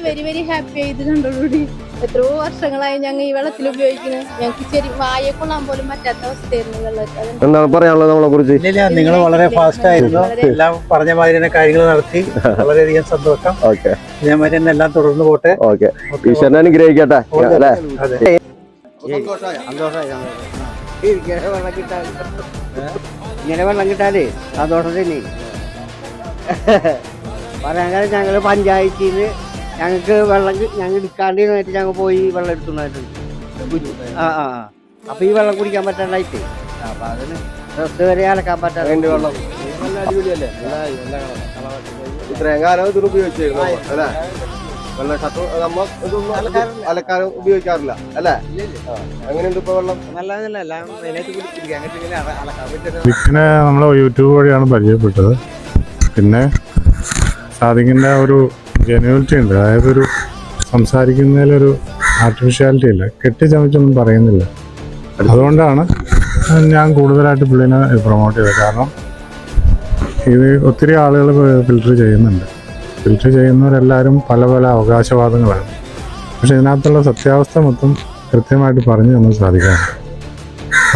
Very very happy ആയത് കണ്ടോളൂടി. എത്രയോ വർഷങ്ങളായി ഞങ്ങൾ ഈ വെള്ളത്തിൽ ഉപയോഗിക്കുന്നത്. ഞങ്ങൾക്ക് ശരി വായ കൊള്ളാൻ പോലും പറ്റാത്ത അവസ്ഥയായിരുന്നു വെള്ളത്തിൽ. എന്താണ് പറയാനുള്ളത് നമ്മളെ കുറിച്ച്? നിങ്ങൾ വളരെ ഫാസ്റ്റ് ആയിരുന്നു, എല്ലാം പറഞ്ഞ മാതിരി തന്നെ കാര്യങ്ങൾ നടത്തി. വളരെയധികം സന്തോഷം. ഇതേമാതിരി തന്നെ എല്ലാം തുടർന്ന് പോട്ടെ. ഈശ്വരനെ അനുഗ്രഹിക്കട്ടെ. ഇങ്ങനെ വെള്ളം കിട്ടാലേ സന്തോഷം തന്നെ പറയാൻ കാര്യം. ഞങ്ങള് പഞ്ചായത്തിൽ നിന്ന് ഞങ്ങൾക്ക് വെള്ളം ഞങ്ങൾ എടുക്കാണ്ടിരുന്നായിട്ട് ഞങ്ങൾ പോയി വെള്ളം എടുത്തുണ്ടായിട്ടുണ്ട്. അപ്പൊ ഈ വെള്ളം കുടിക്കാൻ പറ്റാണ്ടായിട്ട് അപ്പൊ അതിന് ഡ്രസ് വരെ അലക്കാൻ പറ്റാതെ വെള്ളം ഇത്രയും കാലം ഇത് ഉപയോഗിച്ചിരുന്നു അല്ലേ? വെള്ളം അലക്കാനും ഉപയോഗിക്കാറില്ല അല്ലേ? അങ്ങനെയുണ്ട് ഇപ്പൊ വെള്ളം. വിക്കിനെ നമ്മളെ യൂട്യൂബ് വഴിയാണ് പരിചയപ്പെട്ടത്. പിന്നെ സാദിഖിൻ്റെ ഒരു ജെന്യൂനിറ്റി ഉണ്ട്, അതായത് ഒരു സംസാരിക്കുന്നതിലൊരു ആർട്ടിഫിഷ്യാലിറ്റി ഇല്ല, കെട്ടിച്ചമച്ചൊന്നും പറയുന്നില്ല. അതുകൊണ്ടാണ് ഞാൻ കൂടുതലായിട്ട് പുള്ളിനെ പ്രൊമോട്ട് ചെയ്തത്. കാരണം ഇത് ഒത്തിരി ആളുകൾ ഫിൽറ്റർ ചെയ്യുന്നുണ്ട്. ഫിൽറ്റർ ചെയ്യുന്നവരെല്ലാവരും പല പല അവകാശവാദങ്ങളാണ്. പക്ഷെ ഇതിനകത്തുള്ള സത്യാവസ്ഥ മൊത്തം കൃത്യമായിട്ട് പറഞ്ഞു തന്നു സാധിക്കാണ്.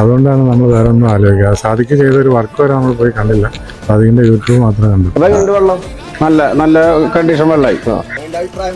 അതുകൊണ്ടാണ് നമ്മൾ വേറെ ഒന്നും ആലോചിക്കുക. സാദിഖ് ചെയ്തൊരു വർക്ക് വരെ നമ്മൾ പോയി കണ്ടില്ല, സാദിഖിൻ്റെ യൂട്യൂബ് മാത്രമേ കണ്ടു. വെള്ളം നല്ല നല്ല കണ്ടീഷൻ വെള്ളമായി. അഭിപ്രായം